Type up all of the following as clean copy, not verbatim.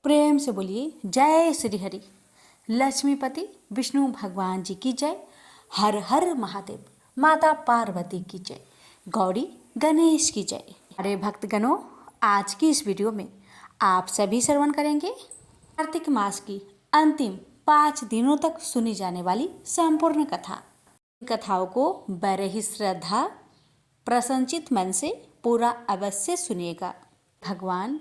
प्रेम से बोलिए जय श्री हरि। लक्ष्मीपति विष्णु भगवान जी की जय। हर हर महादेव। माता पार्वती की जय। गौरी गणेश की जय। अरे भक्तगणों, आज की इस वीडियो में आप सभी श्रवण करेंगे कार्तिक मास की अंतिम 5 दिनों तक सुनी जाने वाली संपूर्ण कथा। कथाओं को बड़े ही श्रद्धा प्रसन्नचित मन से पूरा अवश्य सुनिएगा। भगवान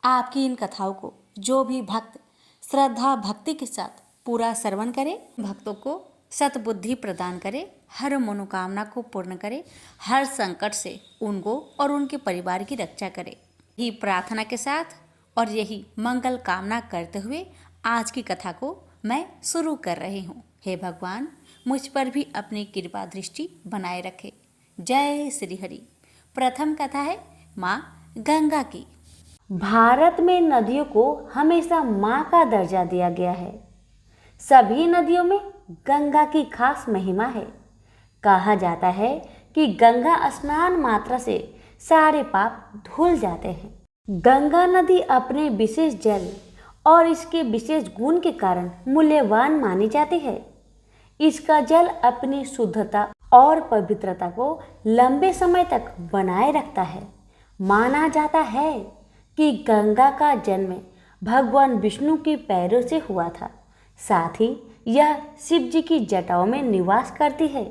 आपकी इन कथाओं को जो भी भक्त श्रद्धा भक्ति के साथ पूरा श्रवण करे, भक्तों को सतबुद्धि प्रदान करे, हर मनोकामना को पूर्ण करे, हर संकट से उनको और उनके परिवार की रक्षा करे। यही प्रार्थना के साथ और यही मंगल कामना करते हुए आज की कथा को मैं शुरू कर रही हूँ। हे भगवान, मुझ पर भी अपनी कृपा दृष्टि बनाए रखे। जय श्री हरि। प्रथम कथा है माँ गंगा की। भारत में नदियों को हमेशा माँ का दर्जा दिया गया है। सभी नदियों में गंगा की खास महिमा है। कहा जाता है कि गंगा स्नान मात्र से सारे पाप धुल जाते हैं। गंगा नदी अपने विशेष जल और इसके विशेष गुण के कारण मूल्यवान मानी जाती है। इसका जल अपनी शुद्धता और पवित्रता को लंबे समय तक बनाए रखता है। माना जाता है कि गंगा का जन्म भगवान विष्णु के पैरों से हुआ था। साथ ही यह शिव जी की जटाओं में निवास करती है।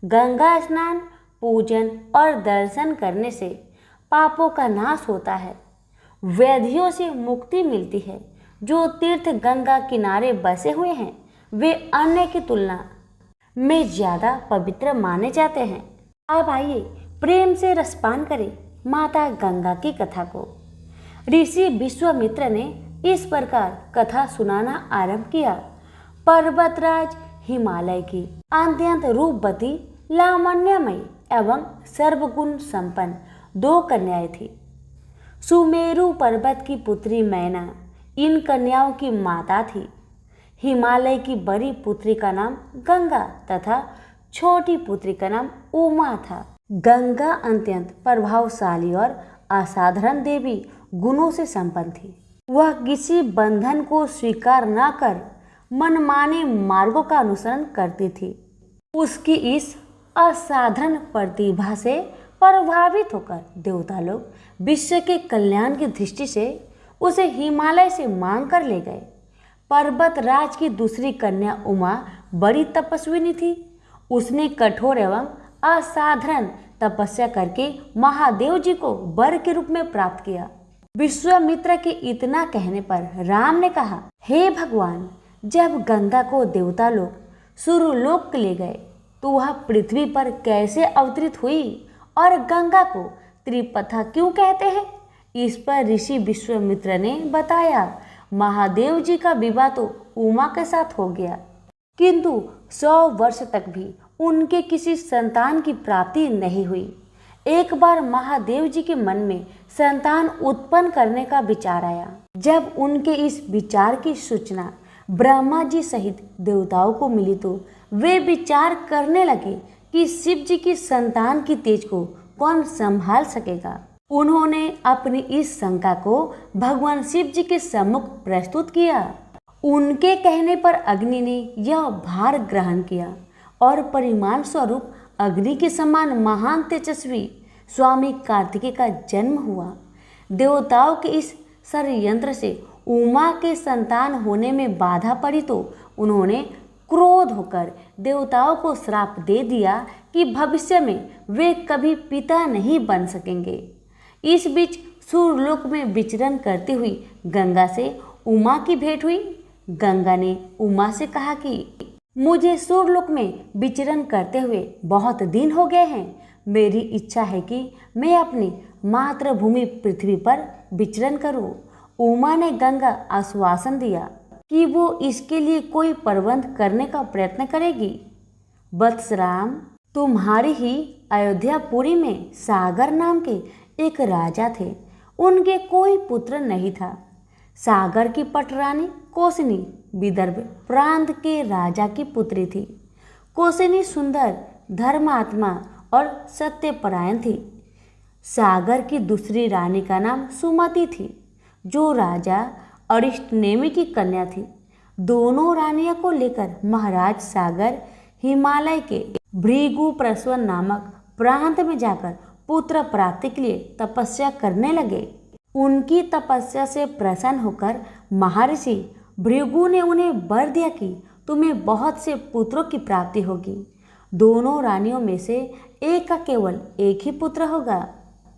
गंगा स्नान, पूजन और दर्शन करने से पापों का नाश होता है, व्याधियों से मुक्ति मिलती है। जो तीर्थ गंगा किनारे बसे हुए हैं वे अन्य की तुलना में ज़्यादा पवित्र माने जाते हैं। अब आइए प्रेम से रसपान करें माता गंगा की कथा को। ऋषि विश्वामित्र ने इस प्रकार कथा सुनाना आरंभ किया। पर्वतराज हिमालय की अत्यंत रूपवती, लावण्यमयी एवं सर्वगुण संपन्न 2 कन्याएं थी। सुमेरु पर्वत की पुत्री मैना इन कन्याओं की माता थी। हिमालय की बड़ी पुत्री का नाम गंगा तथा छोटी पुत्री का नाम उमा था। गंगा अत्यंत प्रभावशाली और असाधारण देवी गुणों से संपन्न थी। वह किसी बंधन को स्वीकार न कर मनमाने मार्गों का अनुसरण करती थी। उसकी इस असाधारण प्रतिभा से प्रभावित होकर देवता लोग विश्व के कल्याण की दृष्टि से उसे हिमालय से मांग कर ले गए। पर्वतराज की दूसरी कन्या उमा बड़ी तपस्विनी थी। उसने कठोर एवं असाधारण तपस्या करके महादेव जी को वर के रूप में प्राप्त किया। विश्वामित्र के इतना कहने पर राम ने कहा, हे भगवान, जब गंगा को देवता लोग सूर्यलोक ले गए तो वह पृथ्वी पर कैसे अवतरित हुई और गंगा को त्रिपथा क्यों कहते हैं? इस पर ऋषि विश्वामित्र ने बताया, महादेव जी का विवाह तो उमा के साथ हो गया, किंतु 100 वर्ष तक भी उनके किसी संतान की प्राप्ति नहीं हुई। एक बार महादेव जी के मन में संतान उत्पन्न करने का विचार आया। जब उनके इस विचार की सूचना ब्रह्मा जी सहित देवताओं को मिली तो वे विचार करने लगे कि शिव जी की संतान की तेज को कौन संभाल सकेगा। उन्होंने अपनी इस शंका को भगवान शिव जी के सम्मुख प्रस्तुत किया। उनके कहने पर अग्नि ने यह भार ग्रहण किया और परिमाण स्वरूप अग्नि के समान महान तेजस्वी स्वामी कार्तिकेय का जन्म हुआ। देवताओं के इस षड्यंत्र से उमा के संतान होने में बाधा पड़ी तो उन्होंने क्रोध होकर देवताओं को श्राप दे दिया कि भविष्य में वे कभी पिता नहीं बन सकेंगे। इस बीच सूर्यलोक में विचरण करती हुई गंगा से उमा की भेंट हुई। गंगा ने उमा से कहा कि मुझे सूर्यलोक में विचरण करते हुए बहुत दिन हो गए हैं। मेरी इच्छा है कि मैं अपनी मातृभूमि पृथ्वी पर विचरण करूं। उमा ने गंगा आश्वासन दिया कि वो इसके लिए कोई प्रबंध करने का प्रयत्न करेगी। वत्सराम, तुम्हारी ही अयोध्यापुरी में सागर नाम के एक राजा थे। उनके कोई पुत्र नहीं था। सागर की पटरानी कोसनी विदर्भ प्रांत के राजा की पुत्री थी। कोसनी सुंदर, धर्मात्मा और सत्यपरायण थी। सागर की दूसरी रानी का नाम सुमति थी। जो राजा अरिष्टनेमि की कन्या थी। दोनों रानियों को लेकर महाराज सागर हिमालय के भृगुप्रस्वन नामक प्रांत में जाकर पुत्र प्राप्ति के लिए तपस्या करने लगे। उनकी तपस्या से प्रसन्न होकर महर्षि भृगु ने उन्हें वर दिया कि तुम्हें बहुत से पुत्रों की प्राप्ति होगी। दोनों रानियों में से एक का केवल एक ही पुत्र होगा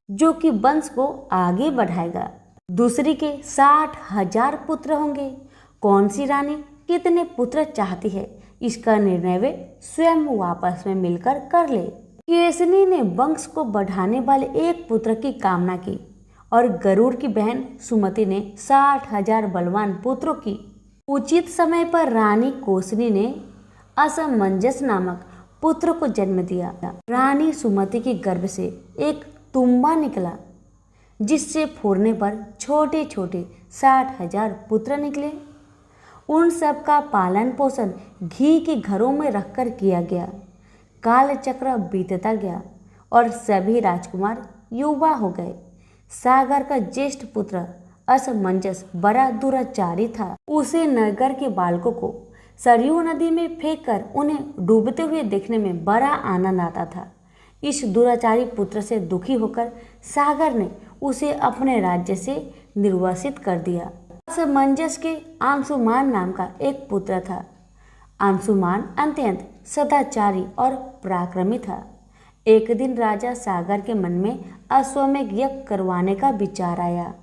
जो कि वंश को आगे बढ़ाएगा। दूसरी के 60,000 पुत्र होंगे। कौन सी रानी कितने पुत्र चाहती है, इसका निर्णय वे स्वयं आपस में मिलकर कर ले। केसनी ने वंश को बढ़ाने वाले एक पुत्र की कामना की और गरुड़ की बहन सुमति ने 60,000 बलवान पुत्रों की। उचित समय पर रानी कोसनी ने असमंजस नामक पुत्र को जन्म दिया। रानी सुमति के गर्भ से एक तुम्बा निकला जिससे फोड़ने पर छोटे छोटे 60,000 पुत्र निकले। उन सब का पालन पोषण घी के घरों में रखकर किया गया। काल चक्र बीतता गया और सभी राजकुमार युवा हो गए। सागर का ज्येष्ठ पुत्र असमंजस बड़ा दुराचारी था। उसे नगर के बालकों को सरयू नदी में फेंककर उन्हें डूबते हुए देखने में बड़ा आनंद आता था। इस दुराचारी पुत्र से दुखी होकर सागर ने उसे अपने राज्य से निर्वासित कर दिया। असमंजस के अंशुमान नाम का एक पुत्र था। अंशुमान अत्यंत सदाचारी और पराक्रमी था। एक दिन राजा सागर के मन में अश्वमेध यज्ञ करवाने का विचार आया।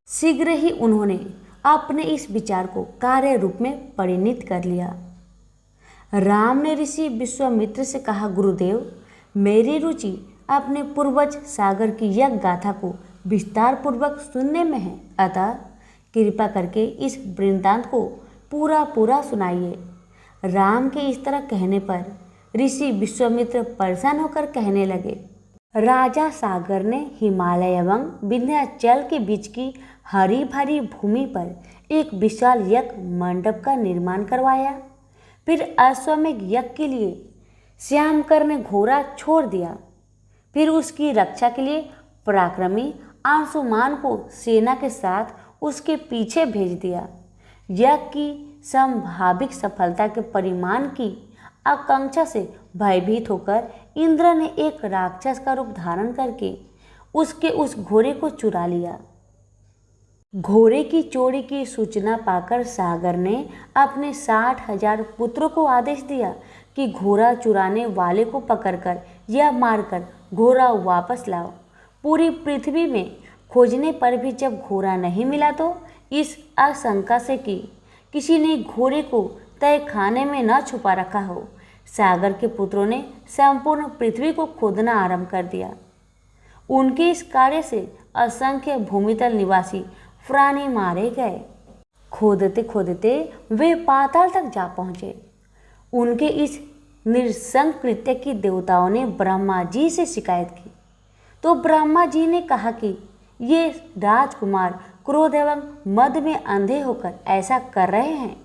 शीघ्र ही उन्होंने अपने इस विचार को कार्य रूप में परिणित कर लिया। राम ने ऋषि विश्वामित्र से कहा, गुरुदेव, मेरी रुचि अपने पूर्वज सागर की यज्ञ गाथा को विस्तार पूर्वक सुनने में है, अतः कृपा करके इस वृत्तांत को पूरा सुनाइए। राम के इस तरह कहने पर ऋषि विश्वामित्र परेशान होकर कहने लगे, राजा सागर ने हिमालय एवं विंध्याचल के बीच की हरी भरी भूमि पर एक विशाल यज्ञ मंडप का निर्माण करवाया। फिर अश्वमेध यज्ञ के लिए श्यामकर ने घोड़ा छोड़ दिया। फिर उसकी रक्षा के लिए पराक्रमी अंशुमान को सेना के साथ उसके पीछे भेज दिया। यज्ञ की संभावित सफलता के परिमाण की आकांक्षा से भयभीत होकर इंद्र ने एक राक्षस का रूप धारण करके उसके उस घोड़े को चुरा लिया। घोड़े की चोरी की सूचना पाकर सागर ने अपने 60,000 पुत्रों को आदेश दिया कि घोड़ा चुराने वाले को पकड़कर या मारकर घोड़ा वापस लाओ। पूरी पृथ्वी में खोजने पर भी जब घोड़ा नहीं मिला तो इस आशंका से कि किसी ने घोड़े को तय खाने में न छुपा रखा हो, सागर के पुत्रों ने संपूर्ण पृथ्वी को खोदना आरंभ कर दिया। उनके इस कार्य से असंख्य भूमितल निवासी प्राणी मारे गए। खोदते खोदते वे पाताल तक जा पहुँचे। उनके इस नृशंस कृत्य की देवताओं ने ब्रह्मा जी से शिकायत की तो ब्रह्मा जी ने कहा कि ये राजकुमार क्रोध एवं मद में अंधे होकर ऐसा कर रहे हैं।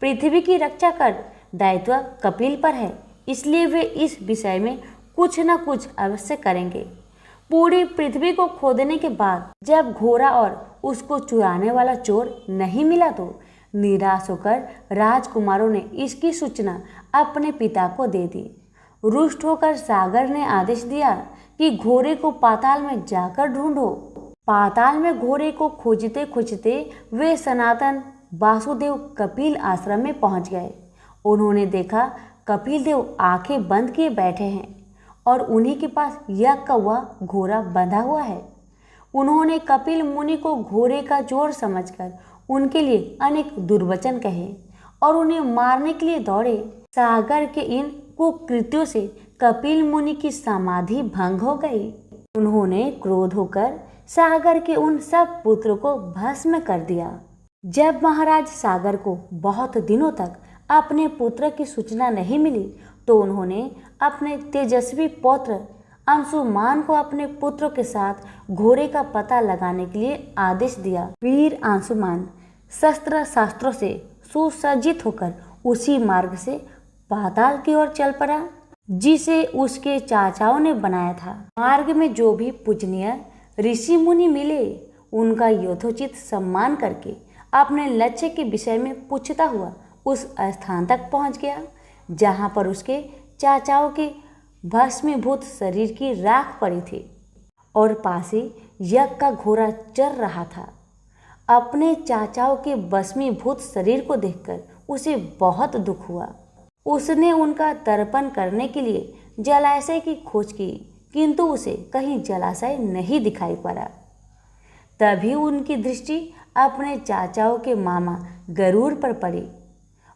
पृथ्वी की रक्षा कर दायित्व कपिल पर है, इसलिए वे इस विषय में कुछ न कुछ अवश्य करेंगे। पूरी पृथ्वी को खोदने के बाद जब घोड़ा और उसको चुराने वाला चोर नहीं मिला तो निराश होकर राजकुमारों ने इसकी सूचना अपने पिता को दे दी। रुष्ट होकर सागर ने आदेश दिया कि घोड़े को पाताल में जाकर ढूंढो। पाताल में घोड़े को खोजते खोजते वे सनातन वासुदेव कपिल आश्रम में पहुंच गए। उन्होंने देखा कपिल देव आंखें बंद किए बैठे हैं और उन्हीं के पास यज्ञ का वह घोड़ा बंधा हुआ है। उन्होंने कपिल मुनि को घोड़े का चोर समझकर उनके लिए अनेक दुर्वचन कहे और उन्हें मारने के लिए दौड़े। सागर के इन कुकृत्यों से कपिल मुनि की समाधि भंग हो गई। उन्होंने क्रोध होकर सागर के उन सब पुत्रों को भस्म कर दिया। जब महाराज सागर को बहुत दिनों तक अपने पुत्र की सूचना नहीं मिली तो उन्होंने अपने तेजस्वी पौत्र अंशुमान को अपने पुत्रों के साथ घोड़े का पता लगाने के लिए आदेश दिया। वीर अंशुमान शस्त्र शास्त्रों से सुसज्जित होकर उसी मार्ग से पाताल की ओर चल पड़ा जिसे उसके चाचाओं ने बनाया था। मार्ग में जो भी पूजनीय ऋषि मुनि मिले उनका यथोचित सम्मान करके अपने लक्ष्य के विषय में पूछता हुआ उस स्थान तक पहुंच गया जहां पर उसके चाचाओं के भस्मीभूत शरीर की राख पड़ी थी और पास ही यज्ञ का घोड़ा चर रहा था। अपने चाचाओं के भस्मीभूत शरीर को देखकर उसे बहुत दुख हुआ। उसने उनका तर्पण करने के लिए जलाशय की खोज की, किंतु उसे कहीं जलाशय नहीं दिखाई पड़ा। तभी उनकी दृष्टि अपने चाचाओं के मामा गरुड़ पर पड़ी।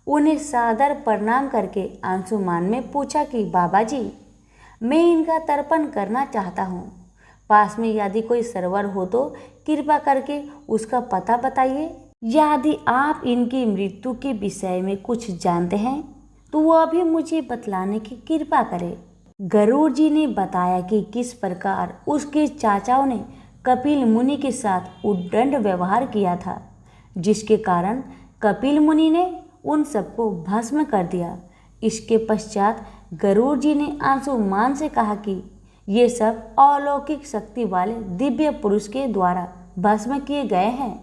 उन्हें सादर प्रणाम करके अंशुमान में पूछा कि बाबा जी, मैं इनका तर्पण करना चाहता हूँ। पास में यदि कोई सरोवर हो तो कृपा करके उसका पता बताइए। यदि आप इनकी मृत्यु के विषय में कुछ जानते हैं तो वह भी मुझे बतलाने की कृपा करें। गरुड़ जी ने बताया कि किस प्रकार उसके चाचाओं ने कपिल मुनि के साथ उद्दंड व्यवहार किया था, जिसके कारण कपिल मुनि ने उन सबको भस्म कर दिया। इसके पश्चात गरुड़ जी ने अंशुमान से कहा कि ये सब अलौकिक शक्ति वाले दिव्य पुरुष के द्वारा भस्म किए गए हैं,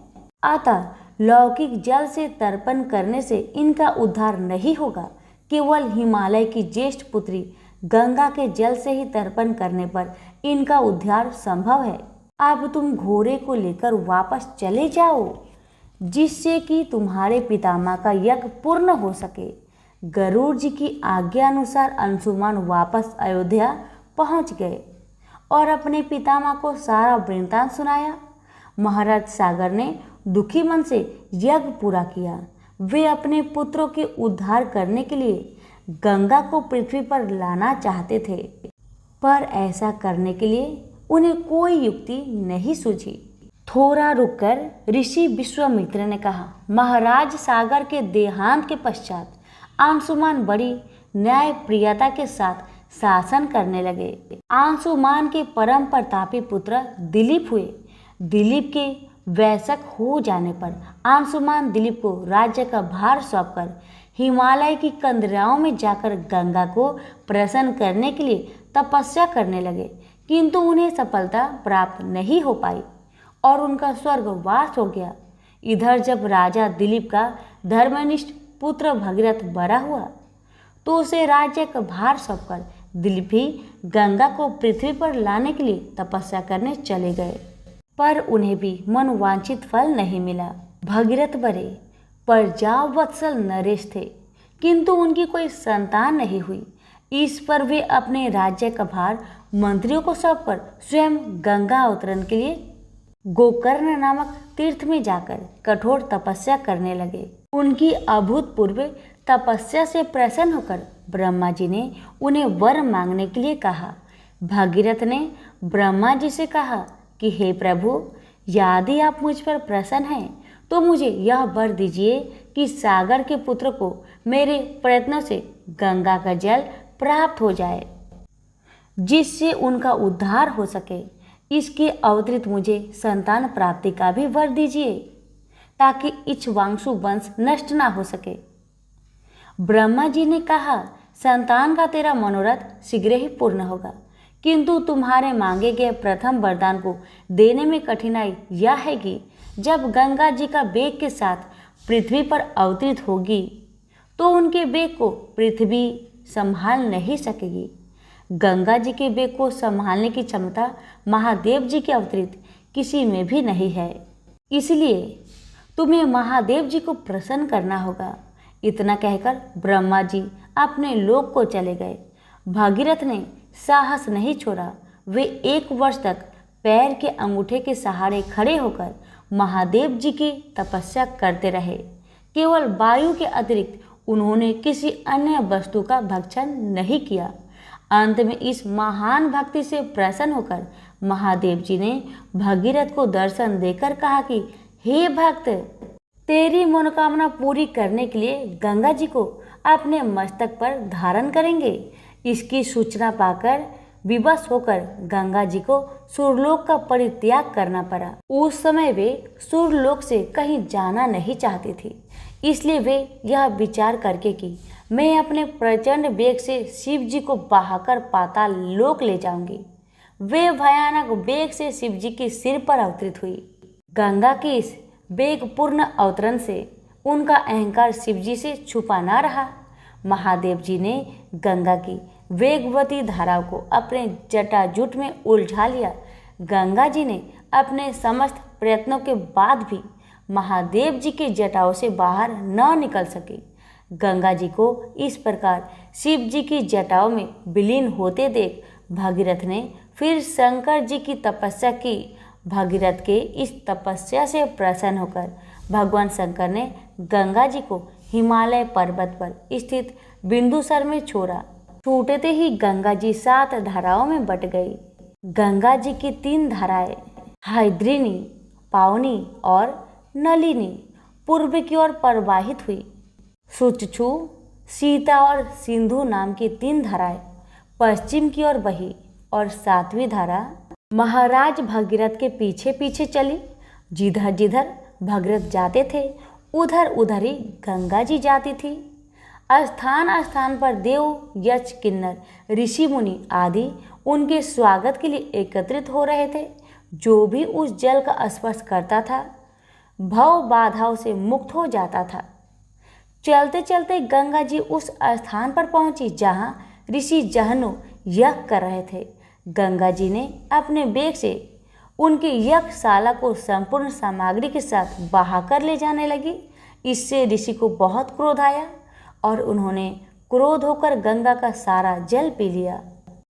अतः लौकिक जल से तर्पण करने से इनका उद्धार नहीं होगा। केवल हिमालय की ज्येष्ठ पुत्री गंगा के जल से ही तर्पण करने पर इनका उद्धार संभव है। अब तुम घोड़े को लेकर वापस चले जाओ, जिससे कि तुम्हारे पितामह का यज्ञ पूर्ण हो सके। गरुड़ जी की आज्ञा अनुसार अंशुमान वापस अयोध्या पहुंच गए और अपने पितामह को सारा वृत्तांत सुनाया। महाराज सागर ने दुखी मन से यज्ञ पूरा किया। वे अपने पुत्रों के उद्धार करने के लिए गंगा को पृथ्वी पर लाना चाहते थे, पर ऐसा करने के लिए उन्हें कोई युक्ति नहीं सूझी। थोड़ा रुककर ऋषि विश्वामित्र ने कहा, महाराज सागर के देहांत के पश्चात अंशुमान बड़ी न्याय प्रियता के साथ शासन करने लगे। अंशुमान के परम प्रतापी पुत्र दिलीप हुए। दिलीप के वयस्क हो जाने पर अंशुमान दिलीप को राज्य का भार सौंपकर हिमालय की कंदराओं में जाकर गंगा को प्रसन्न करने के लिए तपस्या करने लगे, किंतु उन्हें सफलता प्राप्त नहीं हो पाई और उनका स्वर्गवास हो गया। इधर जब राजा दिलीप का धर्मनिष्ठ पुत्र भगीरथ बड़ा हुआ तो उसे राज्य का भार सौंपकर दिलीप ही गंगा को पृथ्वी पर लाने के लिए तपस्या करने चले गए, पर उन्हें भी मनोवांछित फल नहीं मिला। भगीरथ बड़े प्रजावत्सल नरेश थे, किंतु उनकी कोई संतान नहीं हुई। इस पर वे अपने राज्य का भार मंत्रियों को सौंपकर स्वयं गंगा अवतरण के लिए गोकर्ण नामक तीर्थ में जाकर कठोर तपस्या करने लगे। उनकी अभूतपूर्व तपस्या से प्रसन्न होकर ब्रह्मा जी ने उन्हें वर मांगने के लिए कहा। भगीरथ ने ब्रह्मा जी से कहा कि हे प्रभु, यदि आप मुझ पर प्रसन्न हैं तो मुझे यह वर दीजिए कि सागर के पुत्र को मेरे प्रयत्नों से गंगा का जल प्राप्त हो जाए, जिससे उनका उद्धार हो सके। इसके अतिरिक्त मुझे संतान प्राप्ति का भी वर दीजिए, ताकि इक्ष्वाकु वंश नष्ट ना हो सके। ब्रह्मा जी ने कहा, संतान का तेरा मनोरथ शीघ्र ही पूर्ण होगा, किंतु तुम्हारे मांगे गए प्रथम वरदान को देने में कठिनाई यह है कि जब गंगा जी का वेग के साथ पृथ्वी पर अवतरित होगी तो उनके वेग को पृथ्वी संभाल नहीं सकेगी। गंगा जी के वेग को संभालने की क्षमता महादेव जी के अवतरित किसी में भी नहीं है, इसलिए तुम्हें महादेव जी को प्रसन्न करना होगा। इतना कहकर ब्रह्मा जी अपने लोक को चले गए। भागीरथ ने साहस नहीं छोड़ा। वे 1 वर्ष तक पैर के अंगूठे के सहारे खड़े होकर महादेव जी की तपस्या करते रहे। केवल वायु के अतिरिक्त उन्होंने किसी अन्य वस्तु का भक्षण नहीं किया। अंत में इस महान भक्ति से प्रसन्न होकर महादेव जी ने भगीरथ को दर्शन देकर कहा कि हे भक्त, तेरी मनोकामना पूरी करने के लिए गंगा जी को अपने मस्तक पर धारण करेंगे। इसकी सूचना पाकर विवश होकर गंगा जी को सूर्यलोक का परित्याग करना पड़ा। उस समय वे सूर्यलोक से कहीं जाना नहीं चाहती थी, इसलिए वे यह विचार करके कि मैं अपने प्रचंड वेग से शिव जी को बहाकर पाताल लोक ले जाऊंगी, वे भयानक वेग से शिव जी के सिर पर अवतरित हुई। गंगा के इस वेगपूर्ण अवतरण से उनका अहंकार शिवजी से छुपा ना रहा। महादेव जी ने गंगा की वेगवती धारा को अपने जटाजूट में उलझा लिया। गंगा जी ने अपने समस्त प्रयत्नों के बाद भी महादेव जी की जटाओं से बाहर न निकल सके। गंगा जी को इस प्रकार शिव जी की जटाओं में विलीन होते देख भागीरथ ने फिर शंकर जी की तपस्या की। भागीरथ के इस तपस्या से प्रसन्न होकर भगवान शंकर ने गंगा जी को हिमालय पर्वत पर स्थित बिंदुसर में छोड़ा। छूटते ही गंगा जी 7 धाराओं में बट गई। गंगा जी की 3 धाराएं हैद्रिनी, पावनी और नलिनी पूर्व की ओर प्रवाहित हुई। सुचक्षु, सीता और सिंधु नाम की 3 धाराएं पश्चिम की ओर बही और 7वीं धारा महाराज भगीरथ के पीछे पीछे चली। जिधर जिधर भगीरथ जाते थे उधर उधर ही गंगा जी जाती थी। स्थान स्थान पर देव, यक्ष, किन्नर, ऋषि मुनि आदि उनके स्वागत के लिए एकत्रित हो रहे थे। जो भी उस जल का स्पर्श करता था भव बाधाओं से मुक्त हो जाता था। चलते चलते गंगा जी उस स्थान पर पहुंची जहां ऋषि जहनु यज्ञ कर रहे थे। गंगा जी ने अपने वेग से उनकी यज्ञशाला को संपूर्ण सामग्री के साथ बहाकर ले जाने लगी। इससे ऋषि को बहुत क्रोध आया और उन्होंने क्रोध होकर गंगा का सारा जल पी लिया।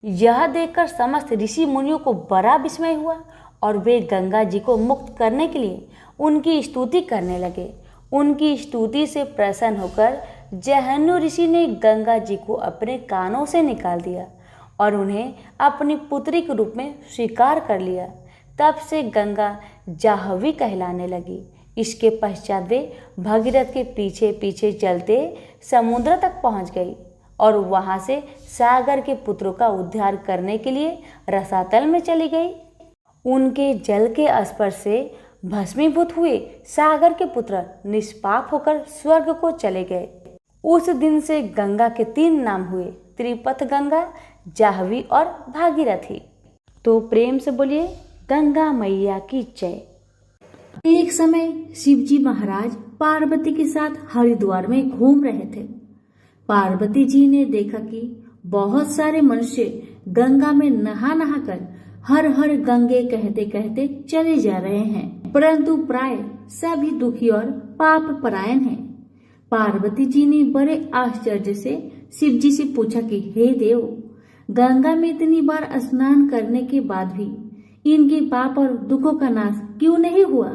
यह देखकर समस्त ऋषि मुनियों को बड़ा विस्मय हुआ और वे गंगा जी को मुक्त करने के लिए उनकी स्तुति करने लगे। उनकी स्तुति से प्रसन्न होकर जहनु ऋषि ने गंगा जी को अपने कानों से निकाल दिया और उन्हें अपनी पुत्री के रूप में स्वीकार कर लिया। तब से गंगा जाह्नवी कहलाने लगी। इसके पश्चात वे भगीरथ के पीछे पीछे चलते समुद्र तक पहुंच गई और वहां से सागर के पुत्रों का उद्धार करने के लिए रसातल में चली गई। उनके जल के स्पर्श से भस्मीभूत हुए सागर के पुत्र निष्पाप होकर स्वर्ग को चले गए। उस दिन से गंगा के 3 नाम हुए, त्रिपथ गंगा, जाह्नवी और भागीरथी। तो प्रेम से बोलिए गंगा मैया की जय। एक समय शिवजी महाराज पार्वती के साथ हरिद्वार में घूम रहे थे। पार्वती जी ने देखा कि बहुत सारे मनुष्य गंगा में नहा नहा कर हर हर गंगे कहते कहते चले जा रहे हैं, परंतु प्राय सभी दुखी और पाप परायण हैं। पार्वती जी ने बड़े आश्चर्य से शिव जी से पूछा कि हे देव, गंगा में इतनी बार स्नान करने के बाद भी इनके पाप और दुखों का नाश क्यों नहीं हुआ?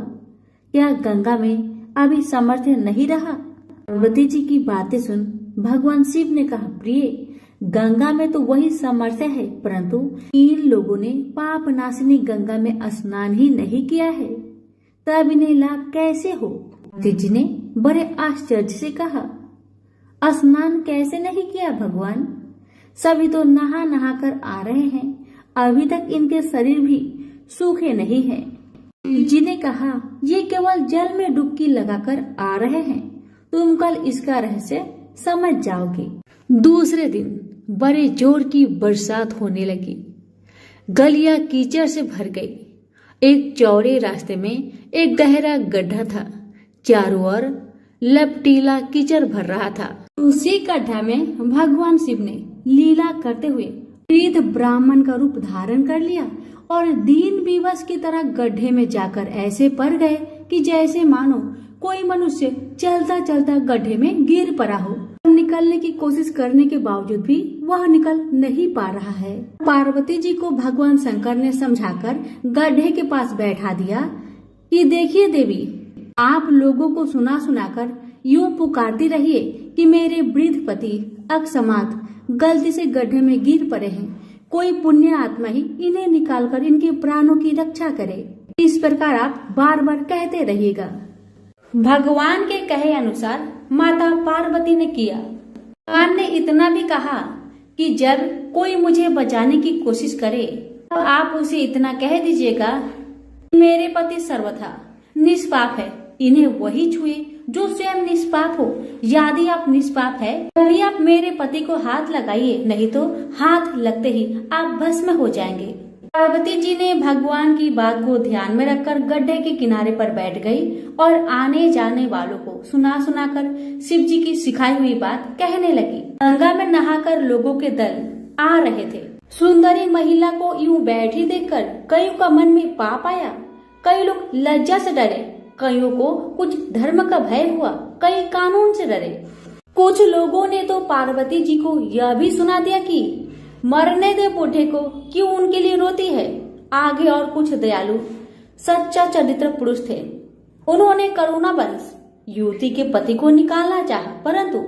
क्या गंगा में अभी सामर्थ्य नहीं रहा? पार्वती जी की बातें सुन भगवान शिव ने कहा, प्रिय, गंगा में तो वही सामर्थ्य है, परंतु इन लोगों ने पाप नाशिनी गंगा में स्नान ही नहीं किया है, तब इन्हें लाभ कैसे हो? पार्वती जी ने बड़े आश्चर्य से कहा, स्नान कैसे नहीं किया भगवान? सभी तो नहा नहा कर आ रहे हैं, अभी तक इनके शरीर भी सूखे नहीं हैं। शिव जी ने कहा, ये केवल जल में डुबकी लगाकर आ रहे हैं, तुम कल इसका रहस्य समझ जाओगे। दूसरे दिन बड़े जोर की बरसात होने लगी। गलियां कीचड़ से भर गई। एक चौड़े रास्ते में एक गहरा गड्ढा था। चारों ओर लपटीला कीचड़ भर रहा था। उसी गड्ढा में भगवान शिव ने लीला करते हुए वृद्ध ब्राह्मण का रूप धारण कर लिया और दीन विवश की तरह गड्ढे में जाकर ऐसे पड़ गए कि जैसे मानो कोई मनुष्य चलता चलता गड्ढे में गिर पड़ा हो। निकलने की कोशिश करने के बावजूद भी वह निकल नहीं पा रहा है। पार्वती जी को भगवान शंकर ने समझाकर गड्ढे के पास बैठा दिया कि देखिए देवी, आप लोगों को सुना सुनाकर यूं पुकारती रहिए कि मेरे वृद्ध पति अकस्मात गलती से गड्ढे में गिर पड़े हैं, कोई पुण्य आत्मा ही इन्हें निकालकर इनके प्राणों की रक्षा करे। इस प्रकार आप बार बार कहते रहिएगा। भगवान के कहे अनुसार माता पार्वती ने किया। भगवान ने इतना भी कहा कि जब कोई मुझे बचाने की कोशिश करे तो आप उसे इतना कह दीजिएगा, मेरे पति सर्वथा निष्पाप है, इन्हें वही छुए जो स्वयं निष्पाप हो। यदि आप निष्पाप है तभी आप मेरे पति को हाथ लगाइए, नहीं तो हाथ लगते ही आप भस्म हो जाएंगे। पार्वती जी ने भगवान की बात को ध्यान में रखकर गड्ढे के किनारे पर बैठ गई और आने जाने वालों को सुना सुनाकर शिव जी की सिखाई हुई बात कहने लगी। गंगा में नहाकर लोगों के दल आ रहे थे। सुंदरी महिला को यूं बैठी देखकर कईयों का मन में पाप आया। कई लोग लज्जा से डरे, कईयों को कुछ धर्म का भय हुआ, कई कानून से डरे। कुछ लोगों ने तो पार्वती जी को यह भी सुना दिया कि मरने दे बूढ़े को, क्यों उनके लिए रोती है। आगे और कुछ दयालु सच्चा चरित्र पुरुष थे। उन्होंने करुणावश युवती के पति को निकालना चाहा, परंतु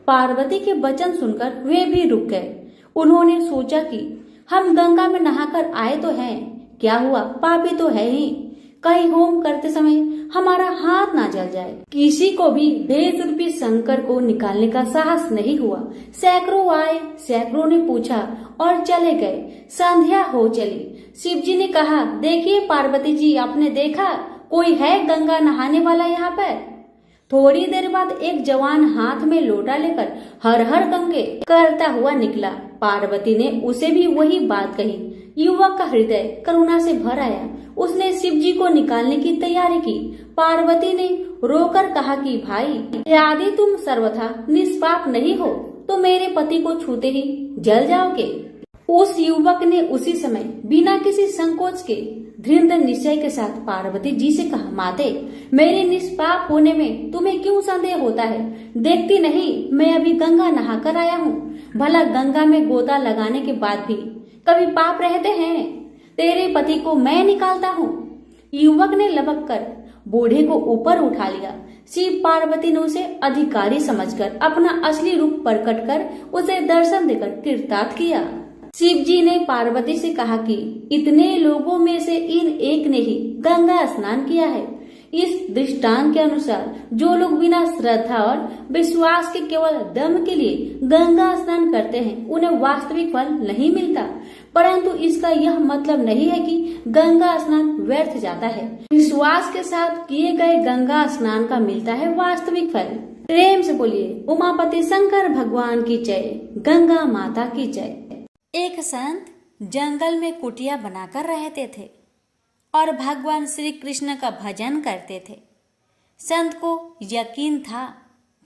पार्वती के वचन सुनकर वे भी रुक गए। उन्होंने सोचा कि हम गंगा में नहाकर आए तो हैं, क्या हुआ, पापी तो है ही, कहीं होम करते समय हमारा हाथ ना जल जाए। किसी को भी भेष रूपी शंकर को निकालने का साहस नहीं हुआ। सैकड़ों आए, सैकड़ों ने पूछा और चले गए। संध्या हो चली। शिव जी ने कहा, देखिए पार्वती जी, आपने देखा कोई है गंगा नहाने वाला यहाँ पर? थोड़ी देर बाद एक जवान हाथ में लोटा लेकर हर हर गंगे करता हुआ निकला। पार्वती ने उसे भी वही बात कही। युवक का हृदय करुणा से भर आया। उसने शिव जी को निकालने की तैयारी की। पार्वती ने रोकर कहा कि भाई, यदि तुम सर्वथा निष्पाप नहीं हो तो मेरे पति को छूते ही जल जाओगे। उस युवक ने उसी समय बिना किसी संकोच के दृढ़ निश्चय के साथ पार्वती जी से कहा, माते, मेरे निष्पाप होने में तुम्हें क्यों संदेह होता है? देखती नहीं मैं अभी गंगा नहाकर आया हूँ। भला गंगा में गोता लगाने के बाद भी कभी पाप रहते हैं? तेरे पति को मैं निकालता हूँ। युवक ने लपक कर बूढ़े को ऊपर उठा लिया। शिव पार्वती ने उसे अधिकारी समझकर अपना असली रूप प्रकट कर उसे दर्शन देकर कृतार्थ किया। शिव जी ने पार्वती से कहा कि इतने लोगों में से इन एक ने ही गंगा स्नान किया है। इस दृष्टांत के अनुसार जो लोग बिना श्रद्धा और विश्वास के केवल दम के लिए गंगा स्नान करते हैं उन्हें वास्तविक फल नहीं मिलता। परंतु इसका यह मतलब नहीं है कि गंगा स्नान व्यर्थ जाता है। विश्वास के साथ किए गए गंगा स्नान का मिलता है वास्तविक फल। प्रेम से बोलिए उमापति शंकर भगवान की जय, गंगा माता की जय। एक संत जंगल में कुटिया बनाकर रहते थे और भगवान श्री कृष्ण का भजन करते थे। संत को यकीन था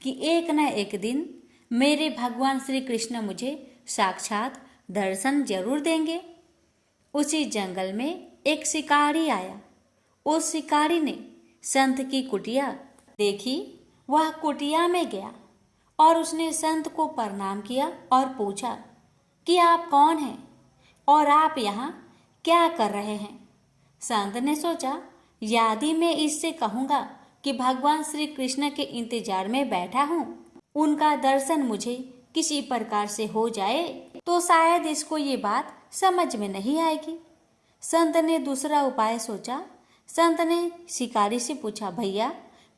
कि एक न एक दिन मेरे भगवान श्री कृष्ण मुझे साक्षात दर्शन जरूर देंगे। उसी जंगल में एक शिकारी आया। उस शिकारी ने संत की कुटिया देखी। वह कुटिया में गया और उसने संत को प्रणाम किया और पूछा कि आप कौन हैं और आप यहाँ क्या कर रहे हैं। संत ने सोचा, यदि मैं इससे कहूँगा कि भगवान श्री कृष्ण के इंतजार में बैठा हूँ, उनका दर्शन मुझे किसी प्रकार से हो जाए तो शायद इसको ये बात समझ में नहीं आएगी। संत ने दूसरा उपाय सोचा। संत ने शिकारी से पूछा, भैया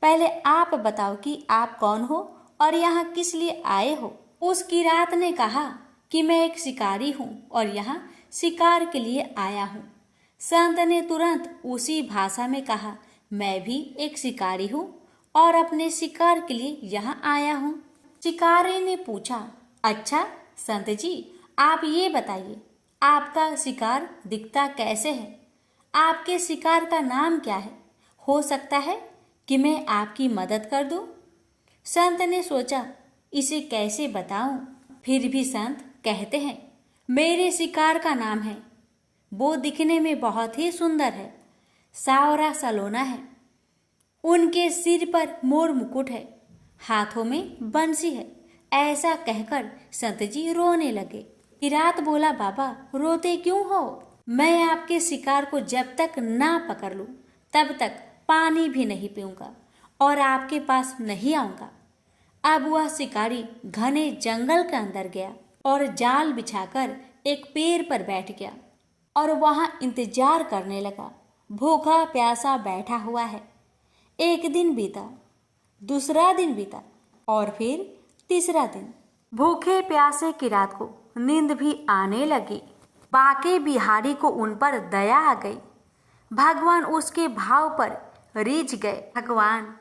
पहले आप बताओ कि आप कौन हो और यहाँ किस लिए आए हो। उस किरात ने कहा कि मैं एक शिकारी हूँ और यहाँ शिकार के लिए आया हूँ। संत ने तुरंत उसी भाषा में कहा, मैं भी एक शिकारी हूँ और अपने शिकार के लिए यहाँ आया हूँ। शिकारी ने पूछा, अच्छा संत जी, आप ये बताइए आपका शिकार दिखता कैसे है? आपके शिकार का नाम क्या है? हो सकता है कि मैं आपकी मदद कर दूं। संत ने सोचा, इसे कैसे बताऊं? फिर भी संत कहते हैं, मेरे शिकार का नाम है। वो दिखने में बहुत ही सुंदर है, सावरा सलोना है। उनके सिर पर मोर मुकुट है, हाथों में बंसी है। ऐसा कहकर संत जी रोने लगे। किरात बोला, बाबा रोते क्यों हो? मैं आपके शिकार को जब तक ना पकड़ लूं तब तक पानी भी नहीं पीऊंगा और आपके पास नहीं आऊंगा। अब वह शिकारी घने जंगल के अंदर गया और जाल बिछाकर एक पेड़ पर बैठ गया और वहां इंतजार करने लगा। भूखा प्यासा बैठा हुआ है। एक दिन बीता, दूसरा दिन बीता और फिर तीसरा दिन। भूखे प्यासे किरात को नींद भी आने लगी। बाके बिहारी को उन पर दया आ गई। भगवान उसके भाव पर रीझ गए। भगवान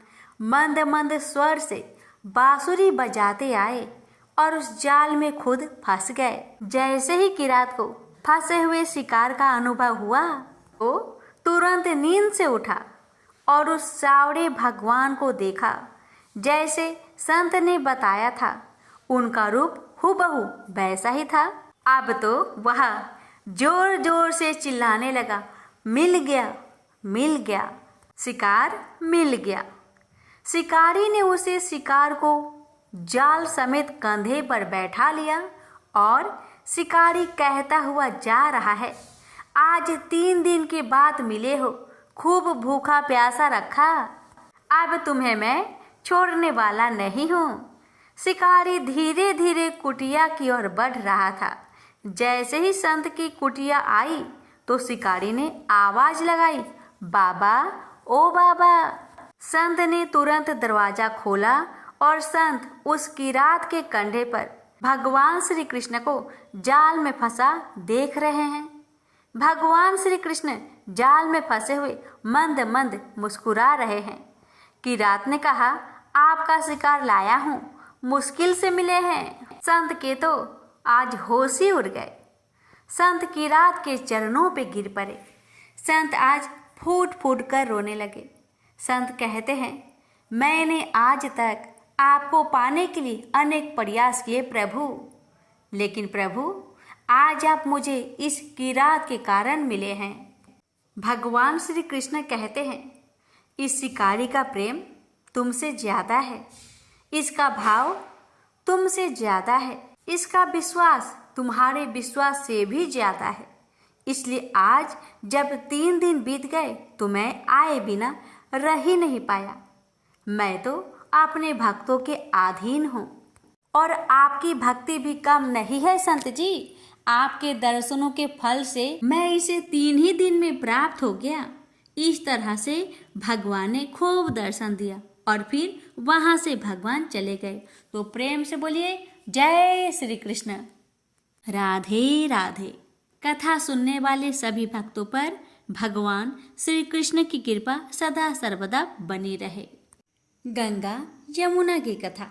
मंद मंद स्वर से बांसुरी बजाते आए और उस जाल में खुद फंस गए। जैसे ही किरात को फंसे हुए शिकार का अनुभव हुआ तो तुरंत नींद से उठा और उस सावड़े भगवान को देखा जैसे संत ने बताया था। उनका रूप हूबहू वैसा ही था। अब तो वह जोर जोर से चिल्लाने लगा, मिल गया, मिल गया, शिकार मिल गया। शिकारी ने उसे शिकार को जाल समेत कंधे पर बैठा लिया और शिकारी कहता हुआ जा रहा है, आज 3 दिन के बाद मिले हो, खूब भूखा प्यासा रखा, अब तुम्हें मैं छोड़ने वाला नहीं हूँ। शिकारी धीरे धीरे कुटिया की ओर बढ़ रहा था। जैसे ही संत की कुटिया आई तो शिकारी ने आवाज लगाई, बाबा, ओ बाबा। संत ने तुरंत दरवाजा खोला और संत उस किरात के कंधे पर भगवान श्री कृष्ण को जाल में फंसा देख रहे हैं। भगवान श्री कृष्ण जाल में फंसे हुए मंद मंद मुस्कुरा रहे हैं। किरात ने कहा, आपका शिकार लाया हूँ, मुश्किल से मिले हैं। संत के तो आज होश ही उड़ गए। संत किरात के चरणों पे गिर पड़े। संत आज फूट फूट कर रोने लगे। संत कहते हैं, मैंने आज तक आपको पाने के लिए अनेक प्रयास किए प्रभु, लेकिन प्रभु आज आप मुझे इस किरात के कारण मिले हैं। भगवान श्री कृष्ण कहते हैं, इस शिकारी का प्रेम तुमसे ज्यादा है, इसका भाव तुमसे ज्यादा है, इसका विश्वास तुम्हारे विश्वास से भी ज्यादा है। इसलिए आज जब 3 दिन बीत गए तो मैं आए बिना रह ही नहीं पाया। मैं तो अपने भक्तों के अधीन हूँ और आपकी भक्ति भी कम नहीं है संत जी। आपके दर्शनों के फल से मैं इसे 3 ही दिन में प्राप्त हो गया। इस तरह से भगवान ने खूब दर्शन दिया और फिर वहां से भगवान चले गए। तो प्रेम से बोलिए जय श्री कृष्ण। राधे राधे। कथा सुनने वाले सभी भक्तों पर भगवान श्री कृष्ण की कृपा सदा सर्वदा बनी रहे। गंगा यमुना की कथा।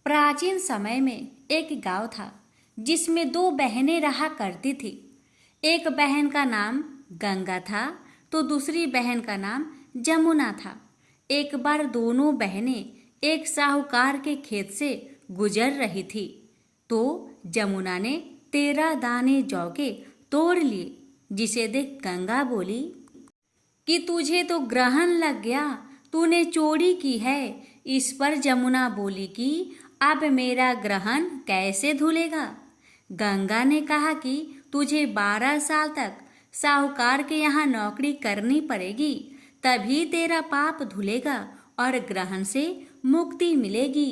प्राचीन समय में एक गांव था जिसमें 2 बहनें रहा करती थी। एक बहन का नाम गंगा था तो दूसरी बहन का नाम जमुना था। एक बार दोनों बहनें एक साहूकार के खेत से गुजर रही थी तो जमुना ने 13 दाने जौ के तोड़ लिए, जिसे देख गंगा बोली कि तुझे तो ग्रहण लग गया, तूने चोरी की है। इस पर जमुना बोली कि अब मेरा ग्रहण कैसे धुलेगा। गंगा ने कहा कि तुझे 12 साल तक साहूकार के यहाँ नौकरी करनी पड़ेगी, तभी तेरा पाप धुलेगा और ग्रहण से मुक्ति मिलेगी।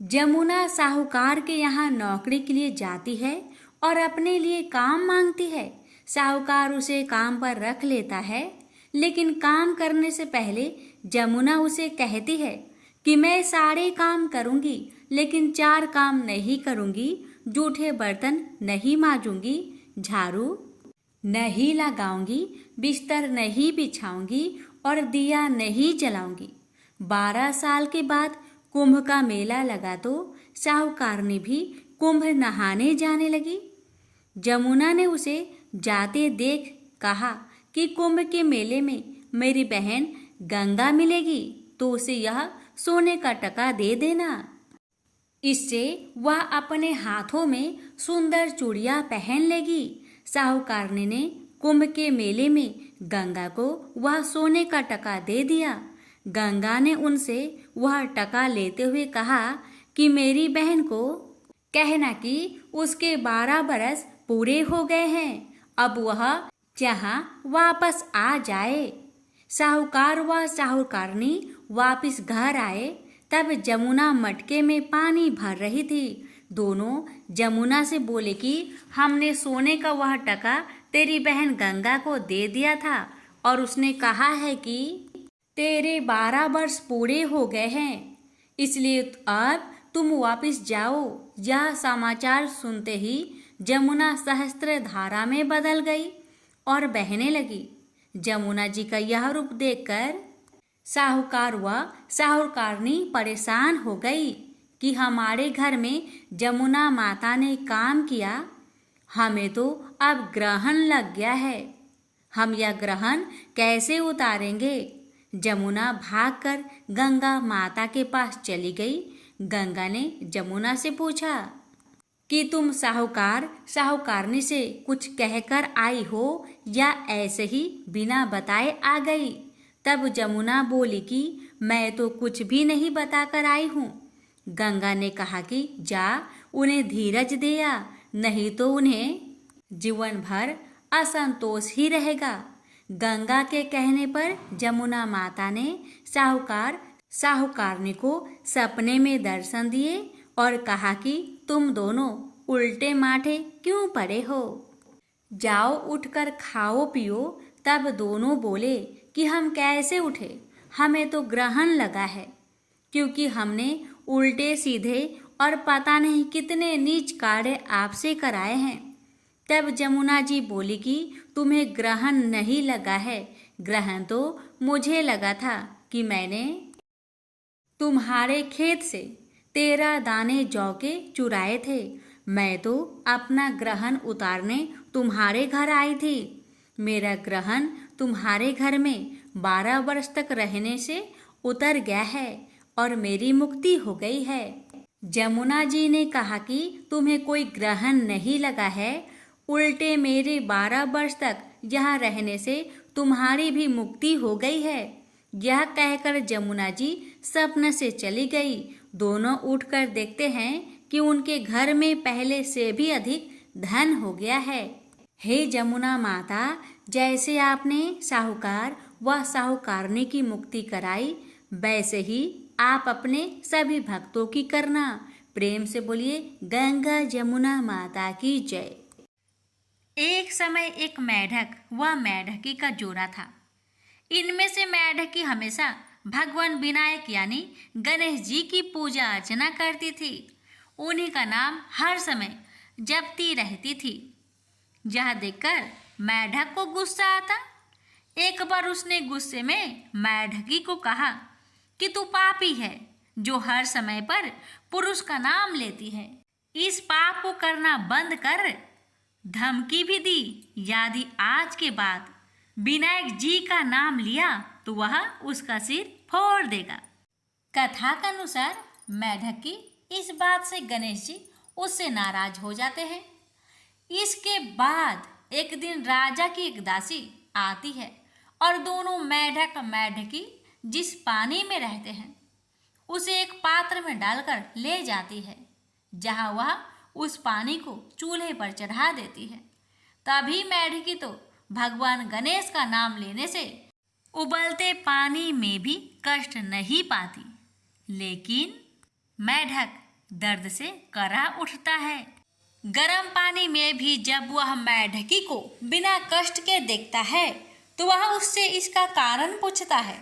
जमुना साहूकार के यहाँ नौकरी के लिए जाती है और अपने लिए काम मांगती है। साहूकार उसे काम पर रख लेता है, लेकिन काम करने से पहले जमुना उसे कहती है कि मैं सारे काम करूँगी लेकिन 4 काम नहीं करूँगी। जूठे बर्तन नहीं मांजूंगी, झाड़ू नहीं लगाऊंगी, बिस्तर नहीं बिछाऊंगी और दिया नहीं जलाऊंगी। 12 साल के बाद कुंभ का मेला लगा तो साहूकारनी भी कुंभ नहाने जाने लगी। जमुना ने उसे जाते देख कहा कि कुंभ के मेले में मेरी बहन गंगा मिलेगी तो उसे यह सोने का टका दे देना। इससे वह अपने हाथों में सुंदर चूड़ियां पहन लेगी। साहूकारनी ने कुंभ के मेले में गंगा को वह सोने का टका दे दिया। गंगा ने उनसे वह टका लेते हुए कहा कि मेरी बहन को कहना कि उसके 12 बरस पूरे हो गए हैं, अब वह जहाँ वापस आ जाए। साहूकार व साहूकारनी वापस घर आए तब जमुना मटके में पानी भर रही थी। दोनों जमुना से बोले कि हमने सोने का वह टका तेरी बहन गंगा को दे दिया था और उसने कहा है कि तेरे 12 वर्ष पूरे हो गए हैं, इसलिए अब तुम वापस जाओ। यह समाचार सुनते ही जमुना सहस्त्र धारा में बदल गई और बहने लगी। जमुना जी का यह रूप देखकर साहूकार व साहूकारनी परेशान हो गई कि हमारे घर में जमुना माता ने काम किया, हमें तो अब ग्रहण लग गया है, हम यह ग्रहण कैसे उतारेंगे। जमुना भागकर गंगा माता के पास चली गई। गंगा ने जमुना से पूछा कि तुम साहूकार साहूकारनी से कुछ कहकर आई हो या ऐसे ही बिना बताए आ गई। तब जमुना बोली कि मैं तो कुछ भी नहीं बताकर आई हूँ। गंगा ने कहा कि जा उन्हें धीरज दिया, नहीं तो उन्हें जीवन भर असंतोष ही रहेगा। गंगा के कहने पर जमुना माता ने साहूकार साहूकारनी को सपने में दर्शन दिए और कहा कि तुम दोनों उल्टे माठे क्यों पड़े हो, जाओ उठकर खाओ पियो। तब दोनों बोले कि हम कैसे उठे, हमें तो ग्रहण लगा है, क्योंकि हमने उल्टे सीधे और पता नहीं कितने नीच कार्य आपसे कराए हैं। तब जमुना जी बोली कि तुम्हें ग्रहण नहीं लगा है, ग्रहण तो मुझे लगा था कि मैंने तुम्हारे खेत से 13 दाने जौ के चुराए थे। मैं तो अपना ग्रहण उतारने तुम्हारे घर आई थी। मेरा ग्रहण तुम्हारे घर में 12 वर्ष तक रहने से उतर गया है और मेरी मुक्ति हो गई है। जमुना जी ने कहा कि तुम्हें कोई ग्रहण नहीं लगा है, उल्टे मेरे 12 वर्ष तक यहाँ रहने से तुम्हारी भी मुक्ति हो गई है। यह कहकर जमुना जी स्वप्न से चली गई। दोनों उठकर देखते हैं कि उनके घर में पहले से भी अधिक धन हो गया है। हे जमुना माता, जैसे आपने साहूकार व साहूकारनी की मुक्ति कराई, वैसे ही आप अपने सभी भक्तों की करना। प्रेम से बोलिए गंगा जमुना माता की जय। एक समय एक मेढक व मेढकी का जोड़ा था। इनमें से मेढकी हमेशा भगवान विनायक यानी गणेश जी की पूजा अर्चना करती थी। उन्हीं का नाम हर समय जपती रहती थी। यह देखकर मेढक को गुस्सा आता। एक बार उसने गुस्से में मेढकी को कहा कि तू पापी है जो हर समय पर पुरुष का नाम लेती है, इस पाप को करना बंद कर। धमकी भी दी, यदि आज के बाद विनायक जी का नाम लिया तो वह उसका सिर फोड़ देगा। कथा के अनुसार मेढक की इस बात से गणेश जी उससे नाराज हो जाते हैं। इसके बाद एक दिन राजा की एक दासी आती है और दोनों मेढक मेढकी जिस पानी में रहते हैं उसे एक पात्र में डालकर ले जाती है, जहां वह उस पानी को चूल्हे पर चढ़ा देती है। तभी मेढकी तो भगवान गणेश का नाम लेने से उबलते पानी में भी कष्ट नहीं पाती, लेकिन मेढक दर्द से करा उठता है। गर्म पानी में भी जब वह मेढकी को बिना कष्ट के देखता है तो वह उससे इसका कारण पूछता है।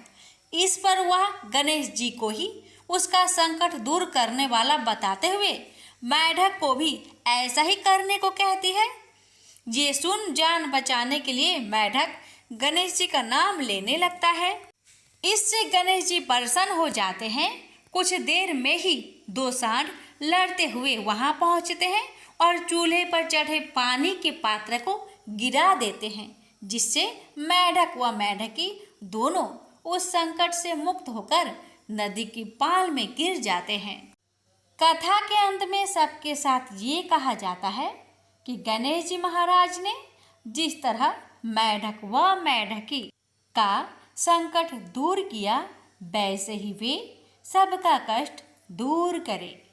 इस पर वह गणेश जी को ही उसका संकट दूर करने वाला बताते हुए मेढक को भी ऐसा ही करने को कहती है। ये सुन जान बचाने के लिए मेढक गणेश जी का नाम लेने लगता है। इससे गणेश जी प्रसन्न हो जाते हैं। कुछ देर में ही दो सांड लड़ते हुए वहां पहुंचते हैं और चूल्हे पर चढ़े पानी के पात्र को गिरा देते हैं, जिससे मेढक व मेढकी दोनों उस संकट से मुक्त होकर नदी की पाल में गिर जाते हैं। कथा के अंत में सबके साथ ये कहा जाता है कि गणेश जी महाराज ने जिस तरह मेढक व मेढकी का संकट दूर किया, वैसे ही वे सबका कष्ट दूर करें।